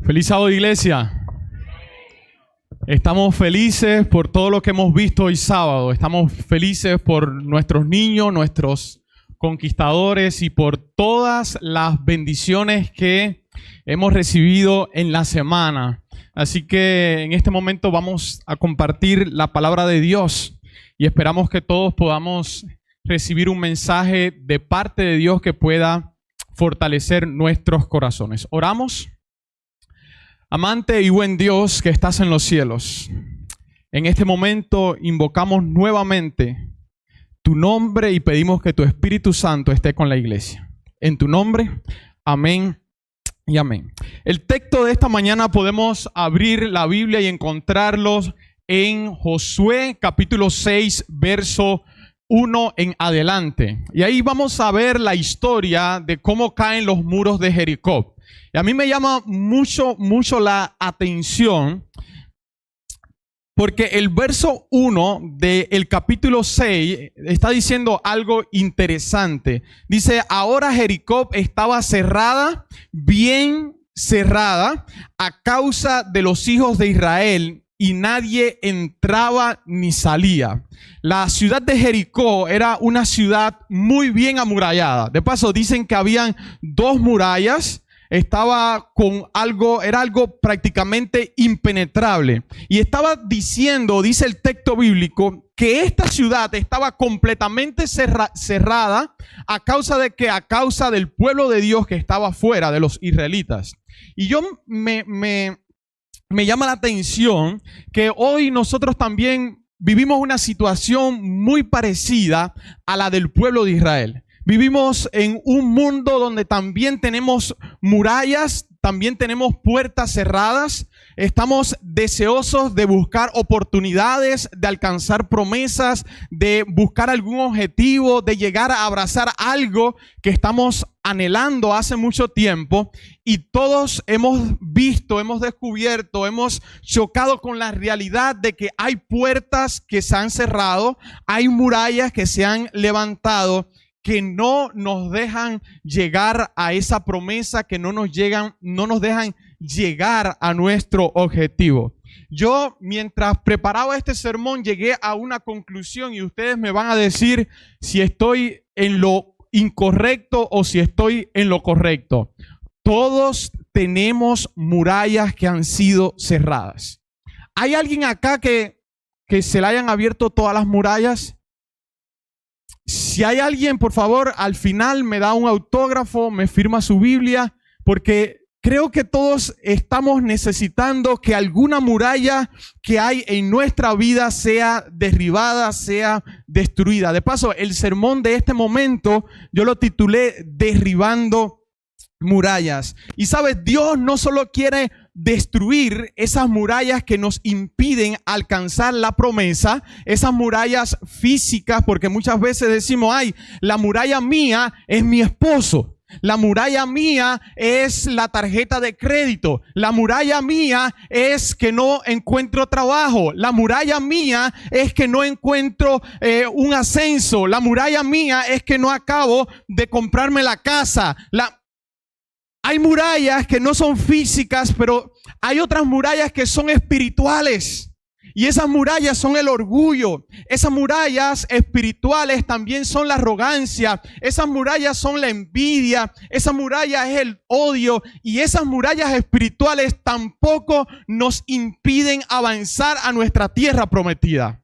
Feliz sábado, iglesia. Estamos felices por todo lo que hemos visto hoy sábado. Estamos felices por nuestros niños, nuestros conquistadores y por todas las bendiciones que hemos recibido en la semana. Así que en este momento vamos a compartir la palabra de Dios y esperamos que todos podamos recibir un mensaje de parte de Dios que pueda fortalecer nuestros corazones. Oramos. Amante y buen Dios que estás en los cielos, en este momento invocamos nuevamente tu nombre y pedimos que tu Espíritu Santo esté con la iglesia. En tu nombre, amén y amén. El texto de esta mañana podemos abrir la Biblia y encontrarlos en Josué capítulo 6, verso 1 en adelante. Y ahí vamos a ver la historia de cómo caen los muros de Jericó. Y a mí me llama mucho la atención porque el verso 1 del capítulo 6 está diciendo algo interesante. Dice, ahora Jericó estaba cerrada, bien cerrada, a causa de los hijos de Israel, y nadie entraba ni salía. La ciudad de Jericó era una ciudad muy bien amurallada. De paso, dicen que habían dos murallas. Estaba con algo, era algo prácticamente impenetrable. Y estaba diciendo, dice el texto bíblico, que esta ciudad estaba completamente cerrada a causa de que, a causa del pueblo de Dios que estaba fuera, de los israelitas. Y yo me llama la atención que hoy nosotros también vivimos una situación muy parecida a la del pueblo de Israel. Vivimos en un mundo donde también tenemos murallas, también tenemos puertas cerradas. Estamos deseosos de buscar oportunidades, de alcanzar promesas, de buscar algún objetivo, de llegar a abrazar algo que estamos anhelando hace mucho tiempo. Y todos hemos visto, hemos descubierto, hemos chocado con la realidad de que hay puertas que se han cerrado, hay murallas que se han levantado, que no nos dejan llegar a esa promesa, que no nos dejan llegar a nuestro objetivo. Yo, mientras preparaba este sermón, llegué a una conclusión y ustedes me van a decir si estoy en lo incorrecto o si estoy en lo correcto. Todos tenemos murallas que han sido cerradas. ¿Hay alguien acá que se le hayan abierto todas las murallas? Si hay alguien, por favor, al final me da un autógrafo, me firma su Biblia, porque creo que todos estamos necesitando que alguna muralla que hay en nuestra vida sea derribada, sea destruida. De paso, el sermón de este momento yo lo titulé Derribando Murallas. Y sabes, Dios no solo quiere destruir esas murallas que nos impiden alcanzar la promesa, esas murallas físicas, porque muchas veces decimos, ay, la muralla mía es mi esposo, la muralla mía es la tarjeta de crédito, la muralla mía es que no encuentro trabajo, la muralla mía es que no encuentro un ascenso, la muralla mía es que no acabo de comprarme la casa. Hay murallas que no son físicas, pero hay otras murallas que son espirituales. Y esas murallas son el orgullo. Esas murallas espirituales también son la arrogancia. Esas murallas son la envidia. Esa muralla es el odio. Y esas murallas espirituales tampoco nos impiden avanzar a nuestra tierra prometida.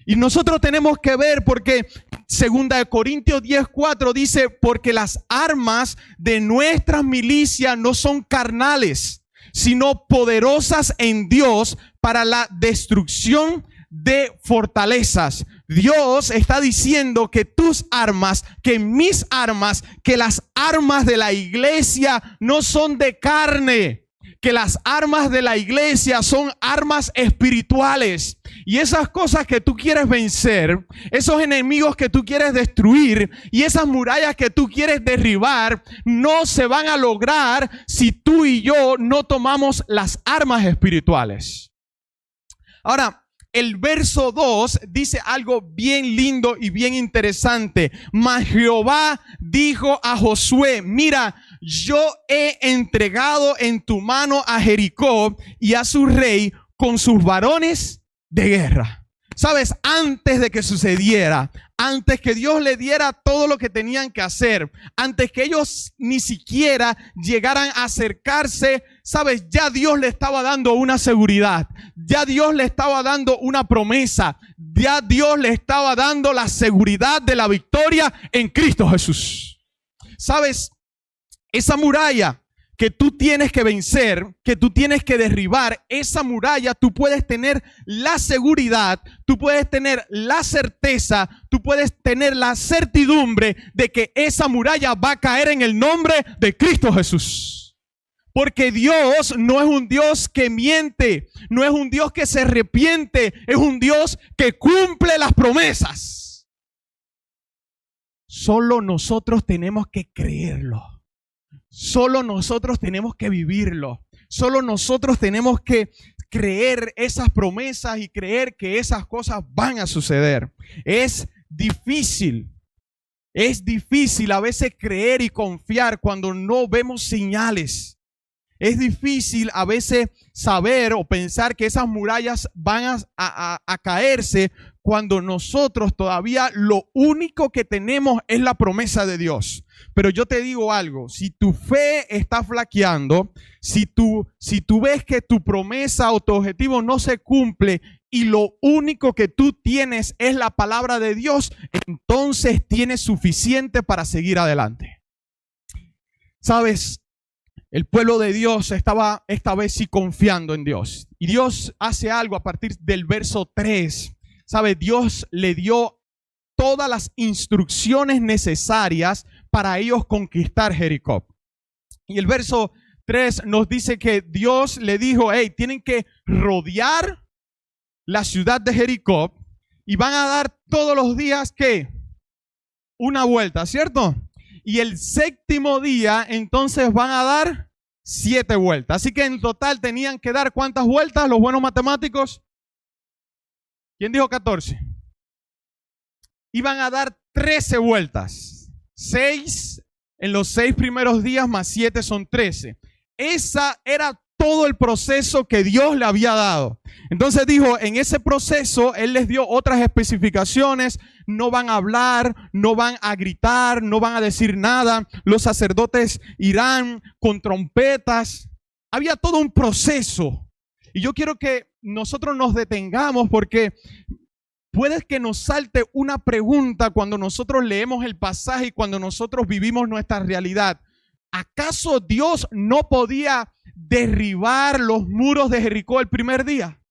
Y nosotros tenemos que ver, porque 2 Corintios 10:4 dice, porque las armas de nuestras milicias no son carnales, sino poderosas en Dios para la destrucción de fortalezas. Dios está diciendo que tus armas, que mis armas, que las armas de la iglesia no son de carne, que las armas de la iglesia son armas espirituales. Y esas cosas que tú quieres vencer, esos enemigos que tú quieres destruir y esas murallas que tú quieres derribar, no se van a lograr si tú y yo no tomamos las armas espirituales. Ahora, el verso 2 dice algo bien lindo y bien interesante. Mas Jehová dijo a Josué, mira, yo he entregado en tu mano a Jericó y a su rey con sus varones de guerra. ¿Sabes? Antes de que sucediera, antes que Dios le diera todo lo que tenían que hacer, antes que ellos ni siquiera llegaran a acercarse, ¿sabes? Ya Dios le estaba dando una seguridad, ya Dios le estaba dando una promesa, ya Dios le estaba dando la seguridad de la victoria en Cristo Jesús. ¿Sabes? Esa muralla que tú tienes que vencer, que tú tienes que derribar, esa muralla tú puedes tener la seguridad, tú puedes tener la certeza, tú puedes tener la certidumbre de que esa muralla va a caer en el nombre de Cristo Jesús. Porque Dios no es un Dios que miente, no es un Dios que se arrepiente, es un Dios que cumple las promesas. Solo nosotros tenemos que creerlo. Solo nosotros tenemos que vivirlo. Solo nosotros tenemos que creer esas promesas y creer que esas cosas van a suceder. Es difícil a veces creer y confiar cuando no vemos señales. Es difícil a veces saber o pensar que esas murallas van a caerse cuando nosotros todavía lo único que tenemos es la promesa de Dios. Pero yo te digo algo, si tu fe está flaqueando, si tú ves que tu promesa o tu objetivo no se cumple y lo único que tú tienes es la palabra de Dios, entonces tienes suficiente para seguir adelante. ¿Sabes? El pueblo de Dios estaba esta vez sí confiando en Dios. Y Dios hace algo a partir del verso 3. ¿Sabe? Dios le dio todas las instrucciones necesarias para ellos conquistar Jericó. Y el verso 3 nos dice que Dios le dijo, hey, tienen que rodear la ciudad de Jericó y van a dar todos los días, ¿qué? Una vuelta, ¿cierto? Y el séptimo día, entonces van a dar 7 vueltas. Así que en total tenían que dar ¿cuántas vueltas los buenos matemáticos? ¿Quién dijo 14? Iban a dar 13 vueltas. 6 en los 6 primeros días más 7 son 13. Esa era todo el proceso que Dios le había dado. Entonces dijo, en ese proceso Él les dio otras especificaciones. No van a hablar, no van a gritar, no van a decir nada. Los sacerdotes irán con trompetas. Había todo un proceso. Y yo quiero que nosotros nos detengamos porque puede que nos salte una pregunta cuando nosotros leemos el pasaje y cuando nosotros vivimos nuestra realidad. ¿Acaso Dios no podía derribar los muros de Jericó el primer día?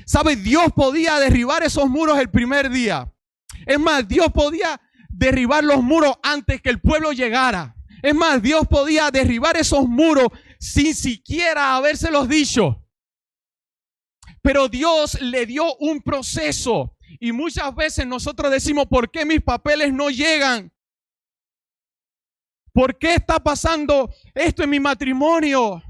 ¿Sabe? Dios podía derribar esos muros el primer día. Es más, Dios podía derribar los muros antes que el pueblo llegara. Es más, Dios podía derribar esos muros sin siquiera habérselos dicho. Pero Dios le dio un proceso. Y muchas veces nosotros decimos, ¿por qué mis papeles no llegan? ¿Por qué está pasando esto en mi matrimonio?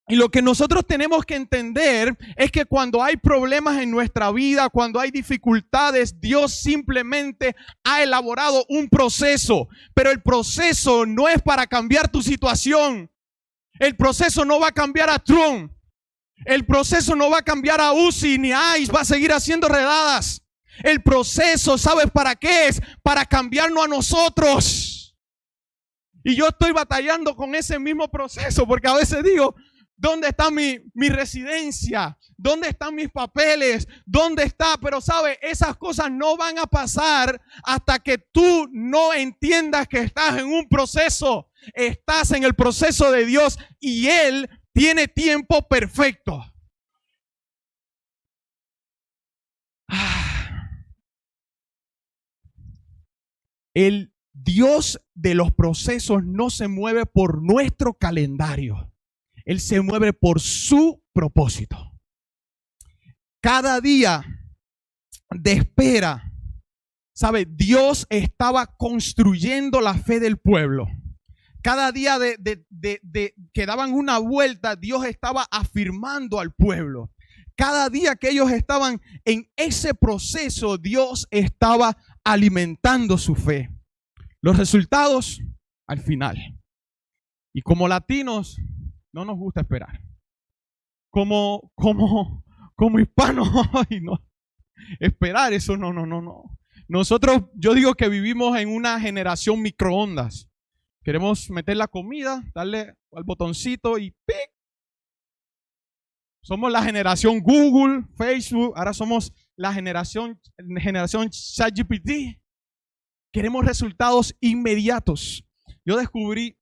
Y lo que nosotros tenemos que entender es que cuando hay problemas en nuestra vida, cuando hay dificultades, Dios simplemente ha elaborado un proceso. Pero el proceso no es para cambiar tu situación. El proceso no va a cambiar a Trump. El proceso no va a cambiar a UCI ni a ICE. Va a seguir haciendo redadas. El proceso, ¿sabes para qué es? Para cambiarnos a nosotros. Y yo estoy batallando con ese mismo proceso porque a veces digo, ¿dónde está mi residencia? ¿Dónde están mis papeles? ¿Dónde está? Pero sabe, esas cosas no van a pasar hasta que tú no entiendas que estás en un proceso. Estás en el proceso de Dios y Él tiene tiempo perfecto. El Dios de los procesos no se mueve por nuestro calendario. Él se mueve por su propósito. Cada día de espera, ¿sabe? Dios estaba construyendo la fe del pueblo. Cada día que daban una vuelta, Dios estaba afirmando al pueblo. Cada día que ellos estaban en ese proceso, Dios estaba alimentando su fe. Los resultados al final. Y como latinos, no nos gusta esperar. Como hispanos, ay, no. Esperar, eso no. Nosotros, yo digo que vivimos en una generación microondas. Queremos meter la comida, darle al botoncito y ¡pic! Somos la generación Google, Facebook, ahora somos la generación ChatGPT. Queremos resultados inmediatos. Yo descubrí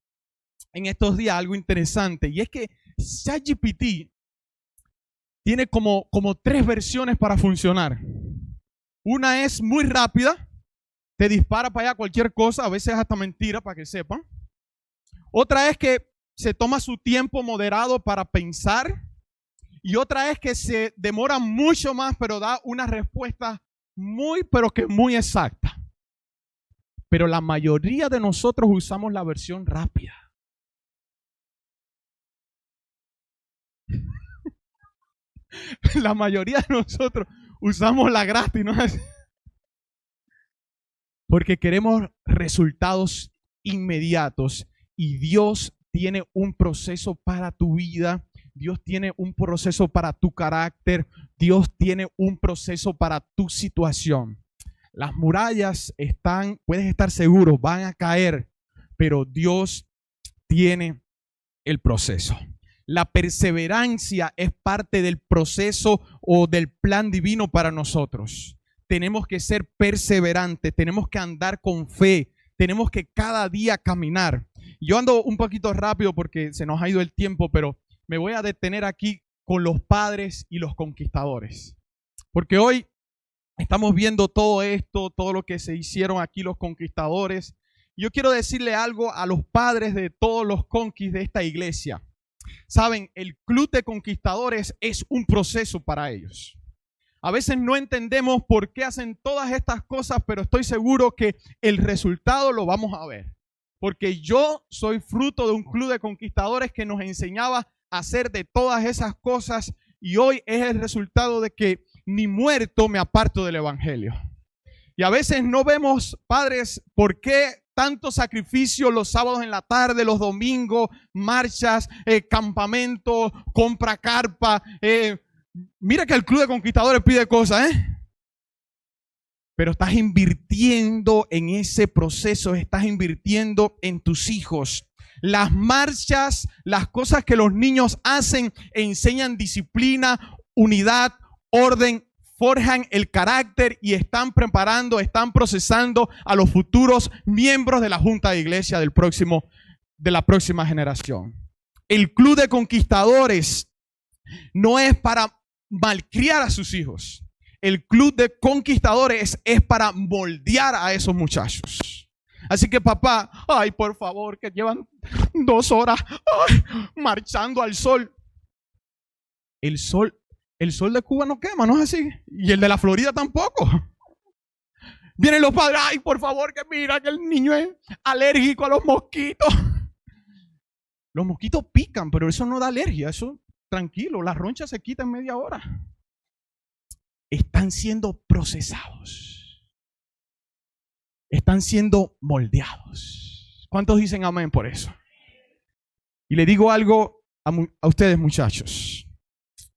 en estos días algo interesante y es que ChatGPT tiene como 3 versiones para funcionar. Una es muy rápida, te dispara para allá cualquier cosa, a veces hasta mentira para que sepan. Otra es que se toma su tiempo moderado para pensar. Y otra es que se demora mucho más, pero da una respuesta muy exacta. Pero la mayoría de nosotros usamos la versión rápida. La mayoría de nosotros usamos la gratis, ¿no? Porque queremos resultados inmediatos y Dios tiene un proceso para tu vida. Dios tiene un proceso para tu carácter. Dios tiene un proceso para tu situación. Las murallas puedes estar seguros, van a caer, pero Dios tiene el proceso. La perseverancia es parte del proceso o del plan divino para nosotros. Tenemos que ser perseverantes, tenemos que andar con fe, tenemos que cada día caminar. Yo ando un poquito rápido porque se nos ha ido el tiempo, pero me voy a detener aquí con los padres y los conquistadores. Porque hoy estamos viendo todo esto, todo lo que se hicieron aquí los conquistadores. Yo quiero decirle algo a los padres de todos los conquis de esta iglesia. Saben, el club de conquistadores es un proceso para ellos. A veces no entendemos por qué hacen todas estas cosas, pero estoy seguro que el resultado lo vamos a ver. Porque yo soy fruto de un club de conquistadores que nos enseñaba a hacer de todas esas cosas y hoy es el resultado de que ni muerto me aparto del evangelio. Y a veces no vemos, padres, por qué tanto sacrificio los sábados en la tarde, los domingos, marchas, campamentos, compra carpa. Mira que el club de conquistadores pide cosas, pero estás invirtiendo en ese proceso, estás invirtiendo en tus hijos. Las marchas, las cosas que los niños hacen, enseñan disciplina, unidad, orden, forjan el carácter y están preparando, están procesando a los futuros miembros de la Junta de Iglesia de la próxima generación. El club de conquistadores no es para malcriar a sus hijos. El club de conquistadores es para moldear a esos muchachos. Así que papá, ay, por favor, que llevan 2 horas marchando al sol. El sol de Cuba no quema, ¿no es así? Y el de la Florida tampoco. Vienen los padres, ay, por favor, que mira que el niño es alérgico a los mosquitos. Los mosquitos pican, pero eso no da alergia, eso tranquilo, la roncha se quita en media hora. Están siendo procesados. Están siendo moldeados. ¿Cuántos dicen amén por eso? Y le digo algo a ustedes, muchachos.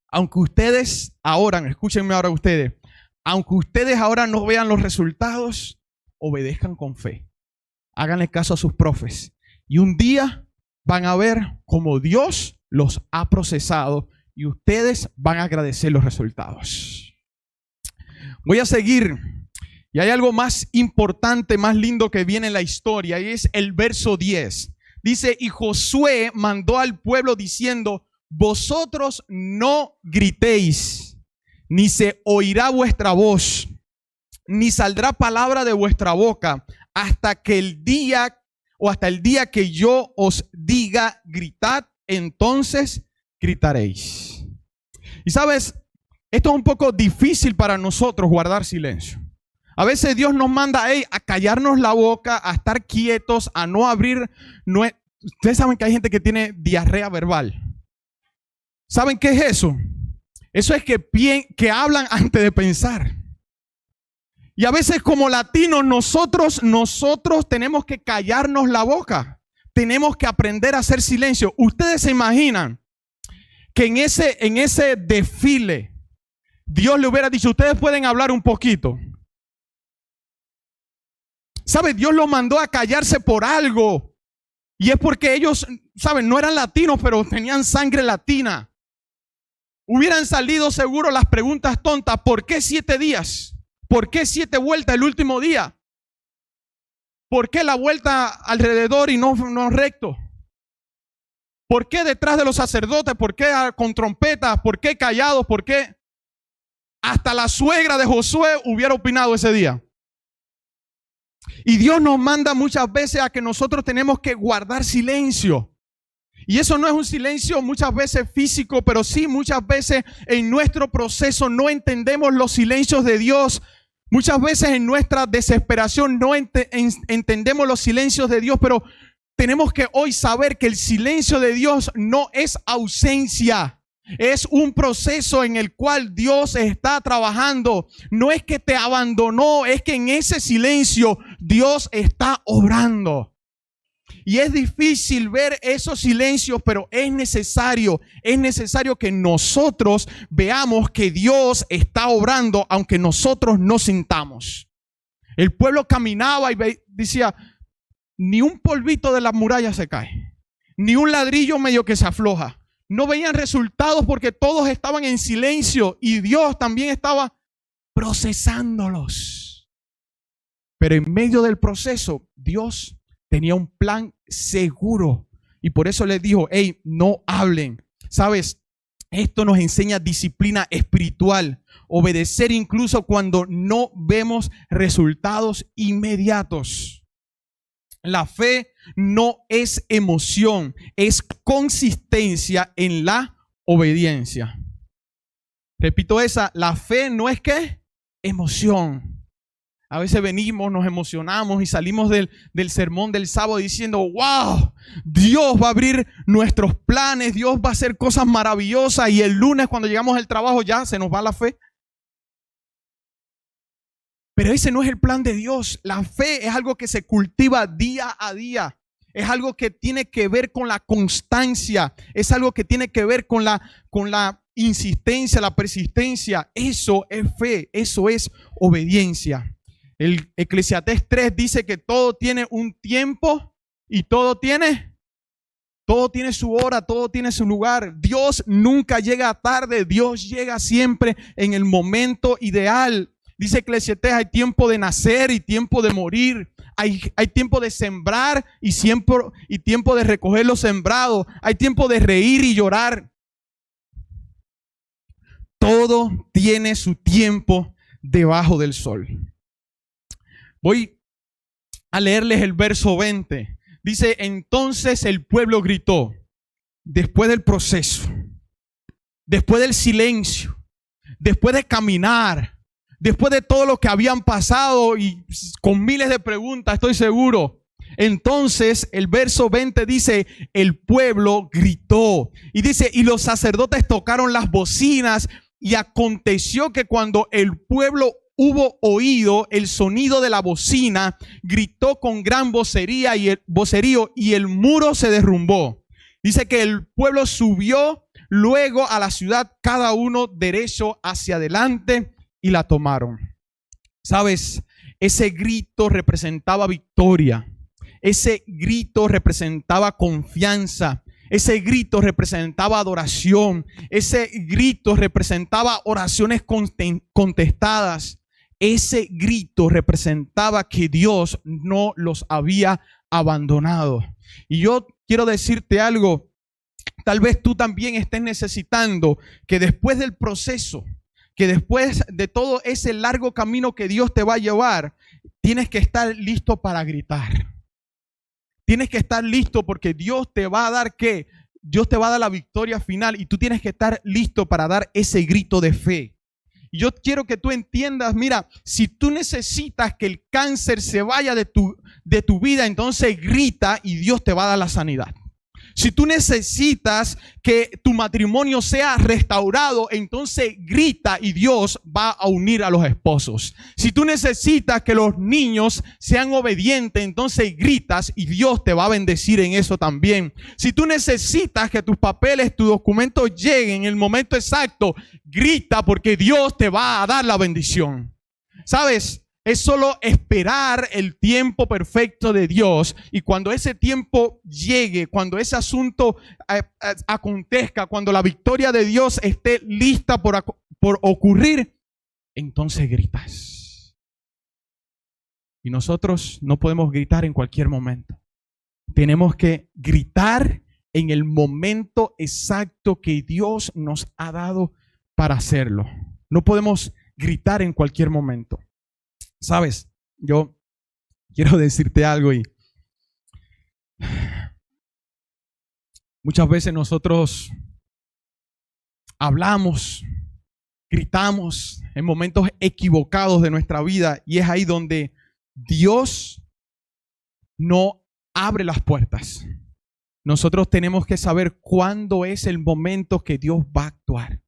Aunque ustedes ahora, escúchenme ahora ustedes, aunque ustedes ahora no vean los resultados, obedezcan con fe. Háganle caso a sus profes. Y un día van a ver cómo Dios los ha procesado y ustedes van a agradecer los resultados. Voy a seguir. Y hay algo más importante, más lindo que viene en la historia, y es el verso 10. Dice, y Josué mandó al pueblo diciendo, vosotros no gritéis, ni se oirá vuestra voz, ni saldrá palabra de vuestra boca, hasta el día que yo os diga, gritad, entonces gritaréis. Y sabes, esto es un poco difícil para nosotros guardar silencio. A veces Dios nos manda a callarnos la boca, a estar quietos, a no abrir. Ustedes saben que hay gente que tiene diarrea verbal. ¿Saben qué es eso? Eso es que hablan antes de pensar. Y a veces como latinos nosotros tenemos que callarnos la boca. tenemos que aprender a hacer silencio. Ustedes se imaginan que en ese desfile Dios le hubiera dicho, ustedes pueden hablar un poquito. ¿Sabe? Dios los mandó a callarse por algo. Y es porque ellos, ¿saben? No eran latinos, pero tenían sangre latina. Hubieran salido seguro las preguntas tontas. ¿Por qué 7 días? ¿Por qué 7 vueltas el último día? ¿Por qué la vuelta alrededor y no recto? ¿Por qué detrás de los sacerdotes? ¿Por qué con trompetas? ¿Por qué callados? ¿Por qué? Hasta la suegra de Josué hubiera opinado ese día. Y Dios nos manda muchas veces a que nosotros tenemos que guardar silencio. Y eso no es un silencio muchas veces físico, pero sí muchas veces en nuestro proceso no entendemos los silencios de Dios. Muchas veces en nuestra desesperación no entendemos los silencios de Dios, pero tenemos que hoy saber que el silencio de Dios no es ausencia. Es un proceso en el cual Dios está trabajando. No es que te abandonó, es que en ese silencio Dios está obrando. Y es difícil ver esos silencios, pero es necesario que nosotros veamos que Dios está obrando, aunque nosotros no sintamos. El pueblo caminaba y decía, ni un polvito de la muralla se cae, ni un ladrillo medio que se afloja. No veían resultados porque todos estaban en silencio y Dios también estaba procesándolos. Pero en medio del proceso, Dios tenía un plan seguro y por eso les dijo, hey, no hablen. ¿Sabes? Esto nos enseña disciplina espiritual, obedecer incluso cuando no vemos resultados inmediatos. La fe no es emoción, es consistencia en la obediencia. Repito la fe no es ¿qué? Emoción. A veces venimos, nos emocionamos y salimos del sermón del sábado diciendo, wow, Dios va a abrir nuestros planes, Dios va a hacer cosas maravillosas y el lunes cuando llegamos al trabajo ya se nos va la fe. Pero ese no es el plan de Dios. La fe es algo que se cultiva día a día. Es algo que tiene que ver con la constancia. Es algo que tiene que ver con la insistencia, la persistencia. Eso es fe. Eso es obediencia. El Eclesiastés 3 dice que todo tiene un tiempo y todo tiene su hora, todo tiene su lugar. Dios nunca llega tarde. Dios llega siempre en el momento ideal. Dice Eclesiastés, hay tiempo de nacer y tiempo de morir. Hay tiempo de sembrar y tiempo de recoger lo sembrado. Hay tiempo de reír y llorar. Todo tiene su tiempo debajo del sol. Voy a leerles el verso 20. Dice, entonces el pueblo gritó, después del proceso, después del silencio, después de caminar, después de todo lo que habían pasado y con miles de preguntas, estoy seguro. Entonces el verso 20 dice, el pueblo gritó. Y dice, y los sacerdotes tocaron las bocinas. Y aconteció que cuando el pueblo hubo oído el sonido de la bocina, gritó con gran vocerío y el muro se derrumbó. Dice que el pueblo subió luego a la ciudad, cada uno derecho hacia adelante, y la tomaron. ¿Sabes? Ese grito representaba victoria. Ese grito representaba confianza. Ese grito representaba adoración. Ese grito representaba oraciones contestadas. Ese grito representaba que Dios no los había abandonado. Y yo quiero decirte algo. Tal vez tú también estés necesitando que después del proceso, que después de todo ese largo camino que Dios te va a llevar, tienes que estar listo para gritar. Tienes que estar listo porque Dios te va a dar ¿qué? Dios te va a dar la victoria final y tú tienes que estar listo para dar ese grito de fe. Y yo quiero que tú entiendas, mira, si tú necesitas que el cáncer se vaya de tu vida, entonces grita y Dios te va a dar la sanidad. Si tú necesitas que tu matrimonio sea restaurado, entonces grita y Dios va a unir a los esposos. Si tú necesitas que los niños sean obedientes, entonces gritas y Dios te va a bendecir en eso también. Si tú necesitas que tus papeles, tus documentos lleguen en el momento exacto, grita porque Dios te va a dar la bendición. ¿Sabes? Es solo esperar el tiempo perfecto de Dios, y cuando ese tiempo llegue, cuando ese asunto acontezca, cuando la victoria de Dios esté lista por ocurrir, entonces gritas. Y nosotros no podemos gritar en cualquier momento. Tenemos que gritar en el momento exacto que Dios nos ha dado para hacerlo. No podemos gritar en cualquier momento. Sabes, yo quiero decirte algo, y muchas veces nosotros hablamos, gritamos en momentos equivocados de nuestra vida, y es ahí donde Dios no abre las puertas. Nosotros tenemos que saber cuándo es el momento que Dios va a actuar,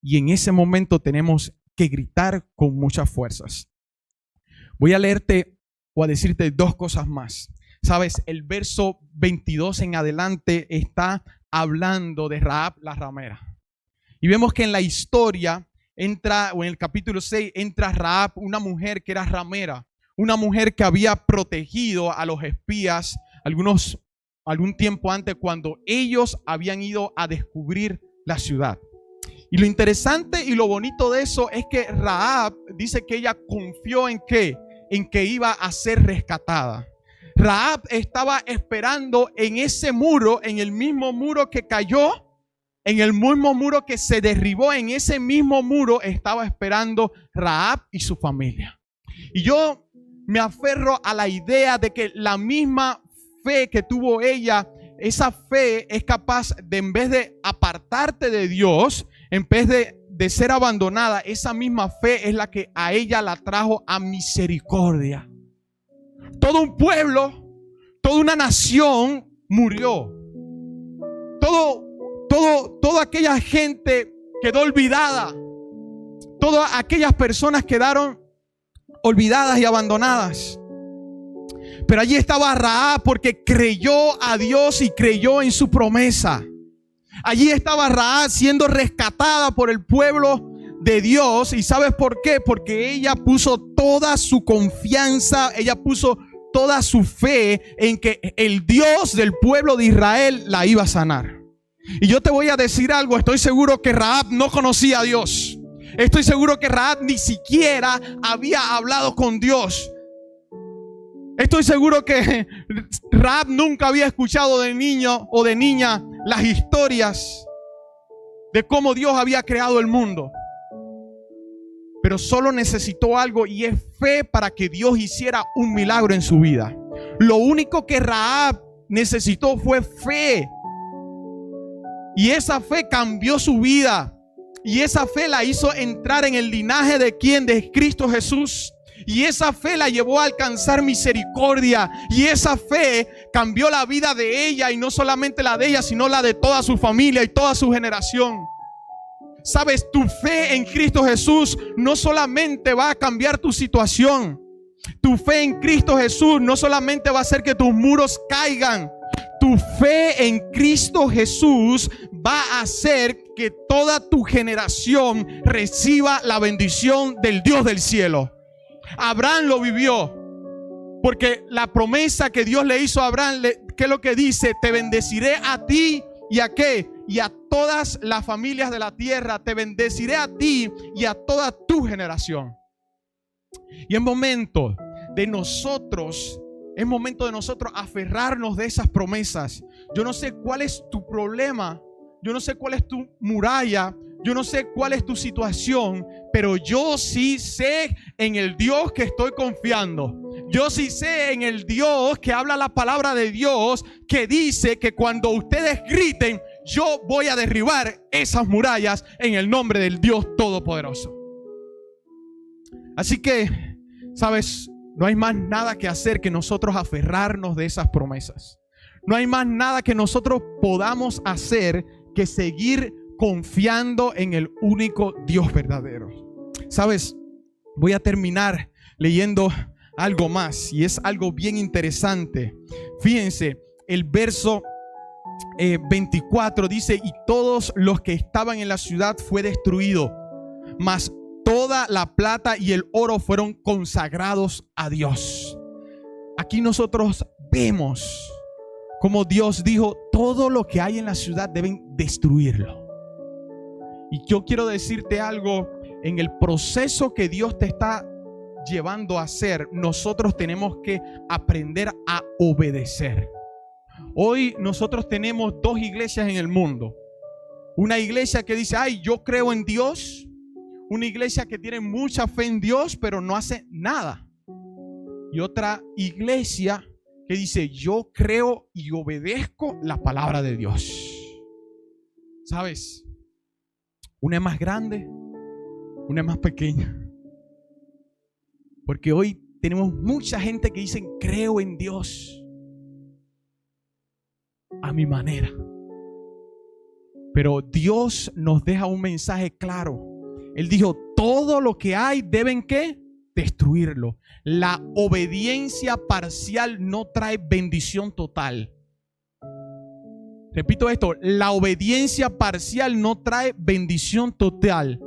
y en ese momento tenemos que gritar con muchas fuerzas. Voy a leerte o a decirte dos cosas más. Sabes, el verso 22 en adelante está hablando de Rahab la ramera. Y vemos que en la historia entra, o en el capítulo 6, entra Rahab, una mujer que era ramera, una mujer que había protegido a los espías algún tiempo antes, cuando ellos habían ido a descubrir la ciudad. Y lo interesante y lo bonito de eso es que Rahab dice que ella confió en ¿qué? En que iba a ser rescatada. Rahab estaba esperando en ese muro, en el mismo muro que cayó, en el mismo muro que se derribó, en ese mismo muro estaba esperando Rahab y su familia. Y yo me aferro a la idea de que la misma fe que tuvo ella, esa fe es capaz de, en vez de apartarte de Dios, en vez de ser abandonada, esa misma fe es la que a ella la trajo a misericordia. Todo un pueblo, toda una nación murió. Toda aquella gente quedó olvidada. Todas aquellas personas quedaron olvidadas y abandonadas. Pero allí estaba Rahab porque creyó a Dios y creyó en su promesa. Allí estaba Rahab siendo rescatada por el pueblo de Dios. ¿Y sabes por qué? Porque ella puso toda su confianza, ella puso toda su fe en que el Dios del pueblo de Israel la iba a sanar. Y yo te voy a decir algo, estoy seguro que Rahab no conocía a Dios. Estoy seguro que Rahab ni siquiera había hablado con Dios. Estoy seguro que Rahab nunca había escuchado de niño o de niña las historias de cómo Dios había creado el mundo. Pero solo necesitó algo, y es fe para que Dios hiciera un milagro en su vida. Lo único que Rahab necesitó fue fe. Y esa fe cambió su vida. Y esa fe la hizo entrar en el linaje de ¿quién? De Cristo Jesús. Y esa fe la llevó a alcanzar misericordia. Y esa fe cambió la vida de ella, y no solamente la de ella, sino la de toda su familia y toda su generación. Sabes, tu fe en Cristo Jesús no solamente va a cambiar tu situación. Tu fe en Cristo Jesús no solamente va a hacer que tus muros caigan. Tu fe en Cristo Jesús va a hacer que toda tu generación reciba la bendición del Dios del cielo. Abraham lo vivió, porque la promesa que Dios le hizo a Abraham, ¿qué es lo que dice? Te bendeciré a ti y a ¿qué? Y a todas las familias de la tierra. Te bendeciré a ti y a toda tu generación. Y es momento de nosotros aferrarnos de esas promesas. Yo no sé cuál es tu problema, yo no sé cuál es tu muralla, yo no sé cuál es tu situación, pero yo sí sé en el Dios que estoy confiando. Yo sí sé en el Dios que habla la palabra de Dios, que dice que cuando ustedes griten, yo voy a derribar esas murallas en el nombre del Dios Todopoderoso. Así que, ¿sabes? No hay más nada que hacer que nosotros aferrarnos de esas promesas. No hay más nada que nosotros podamos hacer que seguir confiando en el único Dios verdadero. ¿Sabes? Voy a terminar leyendo algo más y es algo bien interesante. Fíjense, el verso 24 dice: y todos los que estaban en la ciudad fue destruido, mas toda la plata y el oro fueron consagrados a Dios. Aquí nosotros vemos como Dios dijo: todo lo que hay en la ciudad deben destruirlo. Y yo quiero decirte algo: en el proceso que Dios te está llevando a hacer, nosotros tenemos que aprender a obedecer. Hoy nosotros tenemos dos iglesias en el mundo. Una iglesia que dice: ay, yo creo en Dios. Una iglesia que tiene mucha fe en Dios, pero no hace nada. Y otra iglesia que dice: yo creo y obedezco la palabra de Dios. ¿Sabes? Una es más grande, una es más pequeña. Porque hoy tenemos mucha gente que dice: creo en Dios a mi manera. Pero Dios nos deja un mensaje claro. Él dijo: todo lo que hay deben ¿qué? Destruirlo. La obediencia parcial no trae bendición total. Repito esto: la obediencia parcial no trae bendición total.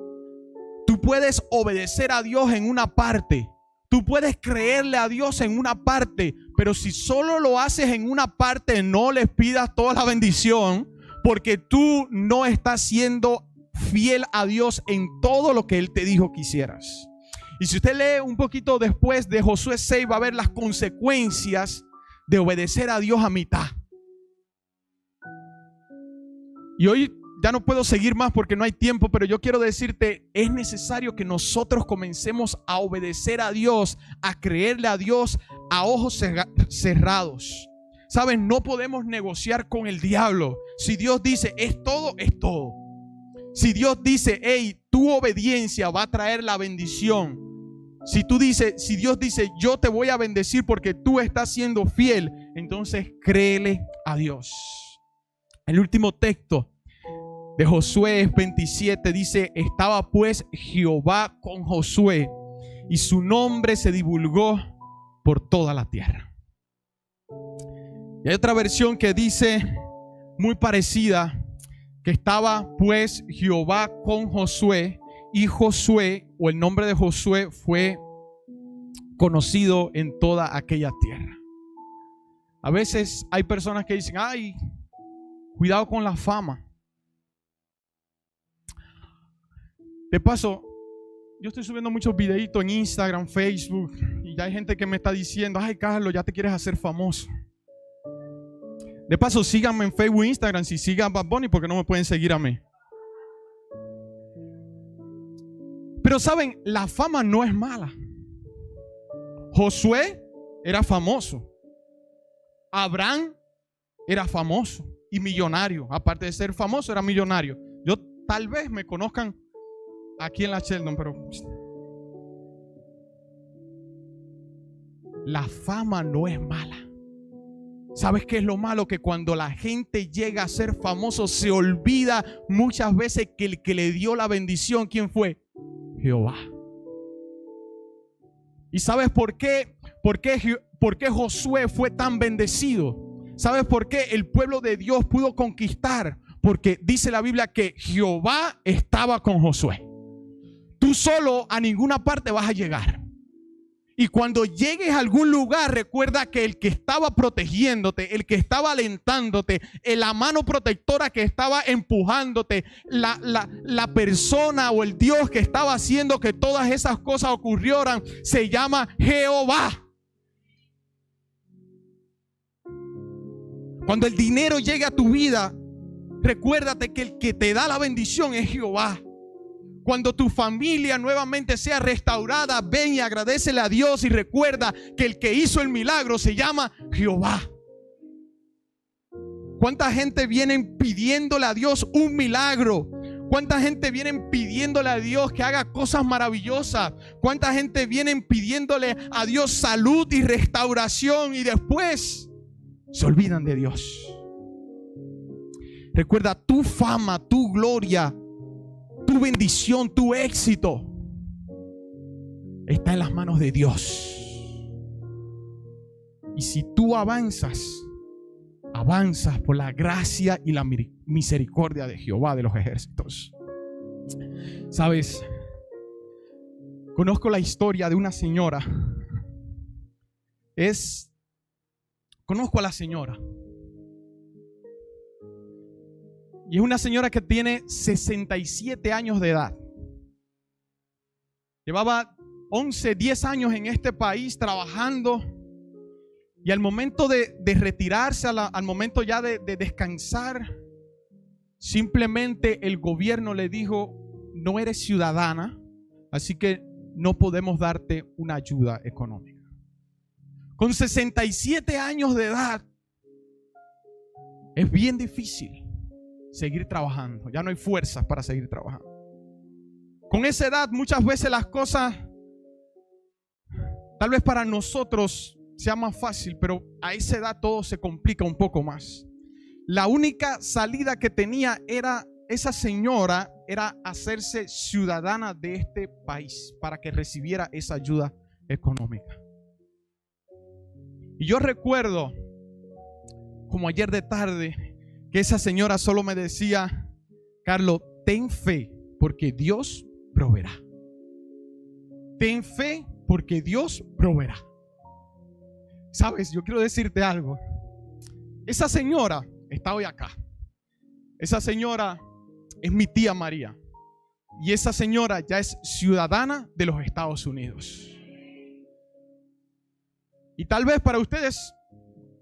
Tú puedes obedecer a Dios en una parte. Tú puedes creerle a Dios en una parte, pero si solo lo haces en una parte, no les pidas toda la bendición, porque tú no estás siendo fiel a Dios en todo lo que Él te dijo que hicieras. Y si usted lee un poquito después de Josué 6, va a ver las consecuencias de obedecer a Dios a mitad. Y hoy ya no puedo seguir más porque no hay tiempo, pero yo quiero decirte: es necesario que nosotros comencemos a obedecer a Dios, a creerle a Dios a ojos cerrados. ¿Sabes? No podemos negociar con el diablo. Si Dios dice es todo, es todo. Si Dios dice: hey, tu obediencia va a traer la bendición. Si Dios dice: yo te voy a bendecir porque tú estás siendo fiel, entonces créele a Dios. El último texto de Josué 27 dice: estaba pues Jehová con Josué y su nombre se divulgó por toda la tierra. Y hay otra versión que dice muy parecida, que estaba pues Jehová con Josué, y Josué, o el nombre de Josué, fue conocido en toda aquella tierra. A veces hay personas que dicen: ay, cuidado con la fama. De paso, yo estoy subiendo muchos videitos en Instagram, Facebook, y ya hay gente que me está diciendo: ay, Carlos, ya te quieres hacer famoso. De paso, síganme en Facebook e Instagram. Si sigan Bad Bunny, porque no me pueden seguir a mí. Pero saben, la fama no es mala. Josué era famoso. Abraham era famoso y millonario. Aparte de ser famoso, era millonario. Yo tal vez me conozcan aquí en la Sheldon, pero la fama no es mala. ¿Sabes qué es lo malo? Que cuando la gente llega a ser famoso, se olvida muchas veces que el que le dio la bendición, ¿quién fue? Jehová. ¿Y sabes por qué? ¿Por qué Josué fue tan bendecido? ¿Sabes por qué el pueblo de Dios pudo conquistar? Porque dice la Biblia que Jehová estaba con Josué. Tú solo a ninguna parte vas a llegar. Y cuando llegues a algún lugar, recuerda que el que estaba protegiéndote, el que estaba alentándote, la mano protectora que estaba empujándote, la persona o el Dios que estaba haciendo que todas esas cosas ocurrieran, se llama Jehová. Cuando el dinero llegue a tu vida, recuérdate que el que te da la bendición es Jehová. Cuando tu familia nuevamente sea restaurada, ven y agradécele a Dios y recuerda que el que hizo el milagro se llama Jehová. ¿Cuánta gente viene pidiéndole a Dios un milagro? ¿Cuánta gente viene pidiéndole a Dios que haga cosas maravillosas? ¿Cuánta gente viene pidiéndole a Dios salud y restauración y después Se olvidan de Dios. Recuerda, tu fama, tu gloria, tu bendición, tu éxito está en las manos de Dios. Y si tú avanzas por la gracia y la misericordia de Jehová de los ejércitos. ¿Sabes? Conozco la historia de una señora. Conozco a la señora. Y es una señora que tiene 67 años de edad. Llevaba 10 años en este país trabajando. Y al momento de retirarse, al momento ya de descansar, simplemente el gobierno le dijo: no eres ciudadana, así que no podemos darte una ayuda económica. Con 67 años de edad, es bien difícil seguir trabajando. Ya no hay fuerzas para seguir trabajando. Con esa edad muchas veces las cosas, tal vez para nosotros sea más fácil, pero a esa edad todo se complica un poco más. La única salida que tenía esa señora era hacerse ciudadana de este país para que recibiera esa ayuda económica. Y yo recuerdo, como ayer de tarde, que esa señora solo me decía: Carlos, ten fe porque Dios proveerá. Ten fe porque Dios proveerá. Sabes, yo quiero decirte algo. Esa señora está hoy acá. Esa señora es mi tía María. Y esa señora ya es ciudadana de los Estados Unidos. Y tal vez para ustedes,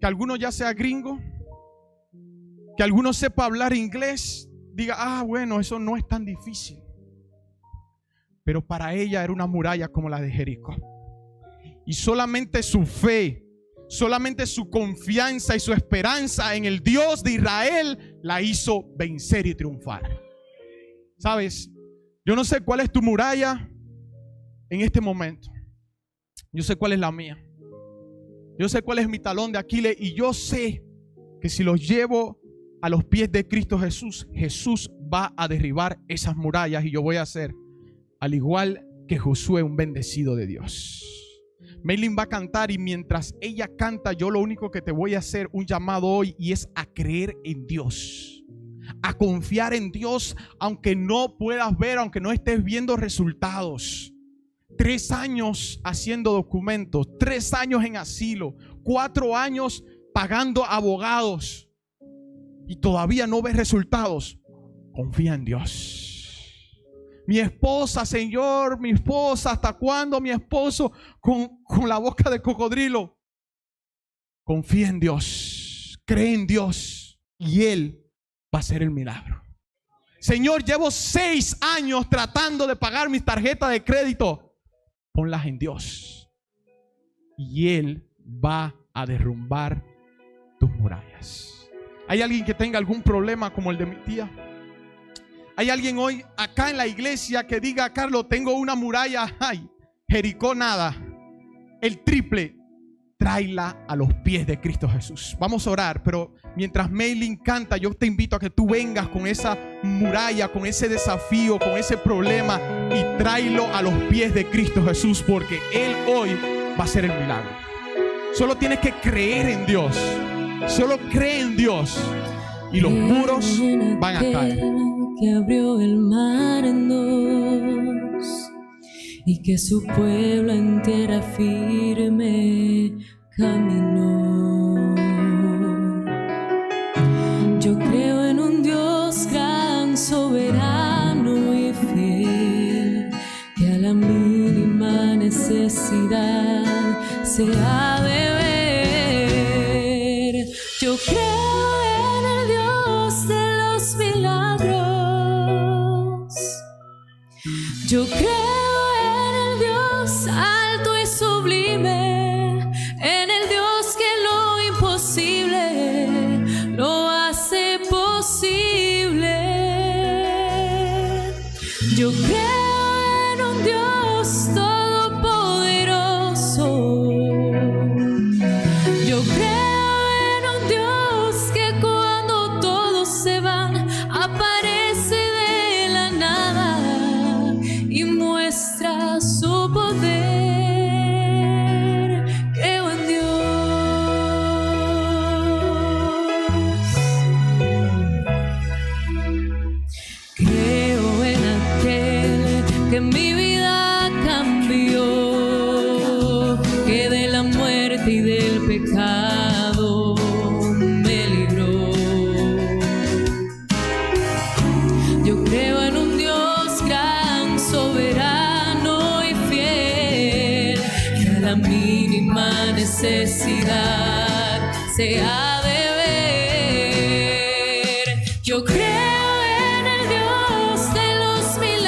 que alguno ya sea gringo, que alguno sepa hablar inglés, diga: bueno, eso no es tan difícil. Pero para ella era una muralla como la de Jericó. Y solamente su fe, solamente su confianza y su esperanza en el Dios de Israel la hizo vencer y triunfar. ¿Sabes? Yo no sé cuál es tu muralla en este momento. Yo sé cuál es la mía. Yo sé cuál es mi talón de Aquiles. Y yo sé que si los llevo a los pies de Cristo Jesús, Jesús va a derribar esas murallas. Y yo voy a ser, al igual que Josué, un bendecido de Dios. Maylin va a cantar, y mientras ella canta, yo lo único que te voy a hacer un llamado hoy, y es a creer en Dios, a confiar en Dios, aunque no puedas ver, aunque no estés viendo resultados. 3 años haciendo documentos, 3 años en asilo, 4 años pagando abogados y todavía no ves resultados. Confía en Dios. Mi esposa, Señor, mi esposa, ¿hasta cuándo mi esposo con la boca de cocodrilo? Confía en Dios, cree en Dios y Él va a hacer el milagro. Señor, llevo 6 años tratando de pagar mis tarjetas de crédito. Ponlas en Dios y Él va a derrumbar tus murallas. ¿Hay alguien que tenga algún problema como el de mi tía? ¿Hay alguien hoy acá en la iglesia que diga: Carlos, tengo una muralla, Jericó nada, el triple? Tráela a los pies de Cristo Jesús. Vamos a orar, pero mientras Maylin canta, yo te invito a que tú vengas con esa muralla, con ese desafío, con ese problema, y tráelo a los pies de Cristo Jesús, porque Él hoy va a hacer el milagro. Solo tienes que creer en Dios. Solo cree en Dios y los muros van a caer. Que abrió el mar en dos y que su pueblo en tierra firme caminó. Yo creo en un Dios gran, soberano y fiel, que a la mínima necesidad se ha de ver. Yo creo en el Dios de los milagros. Yo creo en el Dios alto y sublime, en el Dios que lo imposible lo hace posible. Yo creo en un Dios todopoderoso. Yo creo en un que mi vida cambió, que de la muerte y del pecado me libró. Yo creo en un Dios gran, soberano y fiel, que a la mínima necesidad se ha de ver. Yo creo en el Dios de los milagros.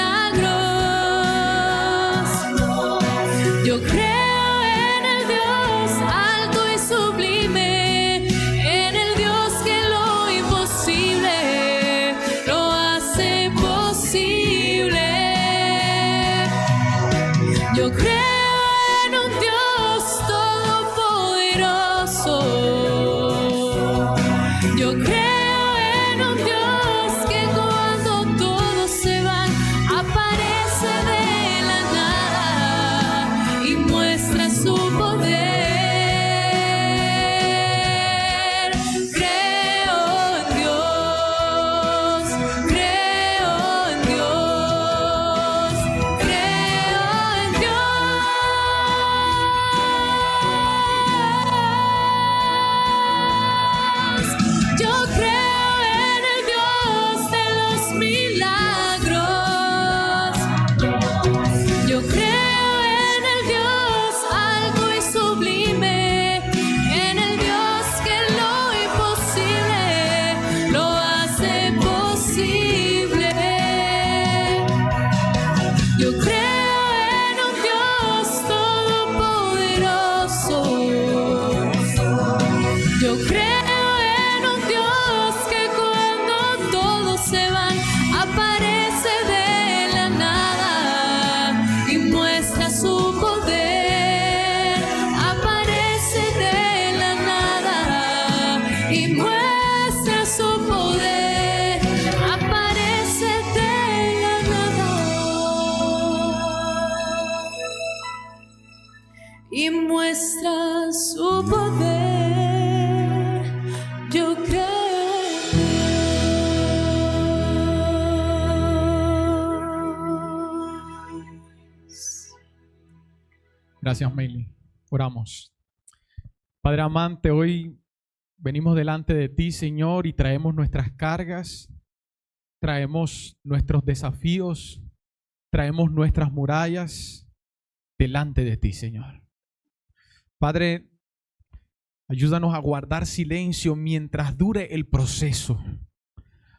Yo creo en el Dios alto y sublime, en el Dios que lo imposible lo hace posible. Yo creo en un Dios todopoderoso. Yo creo en un Dios que cuando todos se van aparece de la nada y muestra su poder. Creo en Dios, creo en Dios, creo en Dios. Yo creo en el Dios de los milagros. Yo creo en el Dios alto y sublime, en el Dios que lo imposible lo hace posible. Yo creo en un Dios todopoderoso. Yo creo en un Dios que cuando todos se van aparece de la nada y muestra su poder. Aparece de la nada y muestra su poder. Aparece de la nada y muestra su poder. Yo creo. Gracias, Meili. Oramos. Padre amante, hoy venimos delante de ti, Señor, y traemos nuestras cargas, traemos nuestros desafíos, traemos nuestras murallas delante de ti, Señor. Padre, ayúdanos a guardar silencio mientras dure el proceso.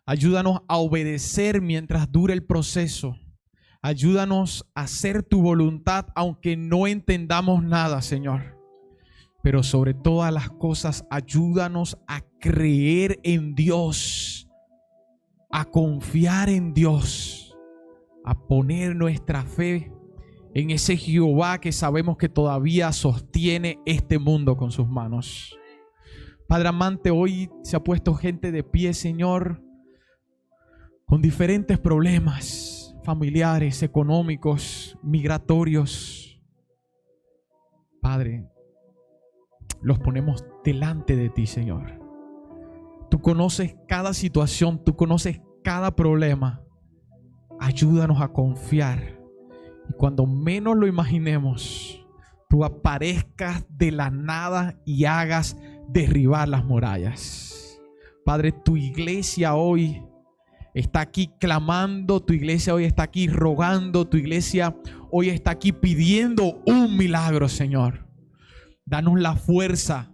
Ayúdanos a obedecer mientras dure el proceso. Ayúdanos a hacer tu voluntad aunque no entendamos nada, Señor. Pero sobre todas las cosas, ayúdanos a creer en Dios, a confiar en Dios, a poner nuestra fe en ese Jehová que sabemos que todavía sostiene este mundo con sus manos. Padre amante, hoy se ha puesto gente de pie, Señor, con diferentes problemas familiares, económicos, migratorios. Padre, los ponemos delante de ti, Señor. Tú conoces cada situación, tú conoces cada problema. Ayúdanos a confiar. Y cuando menos lo imaginemos, tú aparezcas de la nada y hagas derribar las murallas. Padre, tu iglesia hoy está aquí clamando, tu iglesia hoy está aquí rogando, tu iglesia hoy está aquí pidiendo un milagro, Señor. Danos la fuerza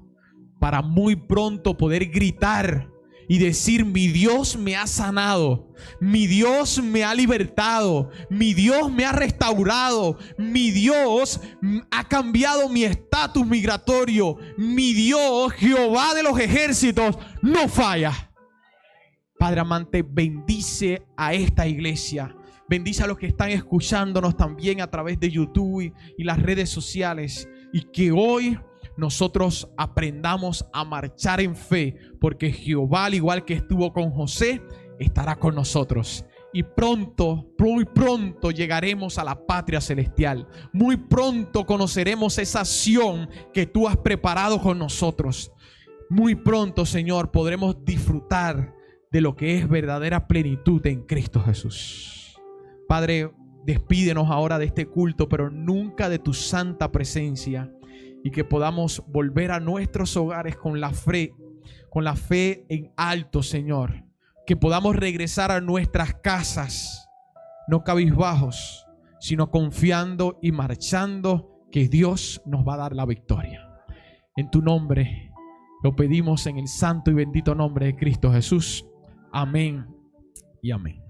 para muy pronto poder gritar y decir: mi Dios me ha sanado, mi Dios me ha libertado, mi Dios me ha restaurado, mi Dios ha cambiado mi estatus migratorio, mi Dios, Jehová de los ejércitos, no falla. Padre amante, bendice a esta iglesia. Bendice a los que están escuchándonos también a través de YouTube y las redes sociales. Y que hoy nosotros aprendamos a marchar en fe, porque Jehová, al igual que estuvo con José, estará con nosotros. Y pronto, muy pronto llegaremos a la patria celestial. Muy pronto conoceremos esa Sión que tú has preparado con nosotros. Muy pronto, Señor, podremos disfrutar de lo que es verdadera plenitud en Cristo Jesús. Padre, despídenos ahora de este culto, pero nunca de tu santa presencia, y que podamos volver a nuestros hogares con la fe en alto, Señor. Que podamos regresar a nuestras casas, no cabizbajos, sino confiando y marchando, que Dios nos va a dar la victoria. En tu nombre lo pedimos, en el santo y bendito nombre de Cristo Jesús. Amén y amén.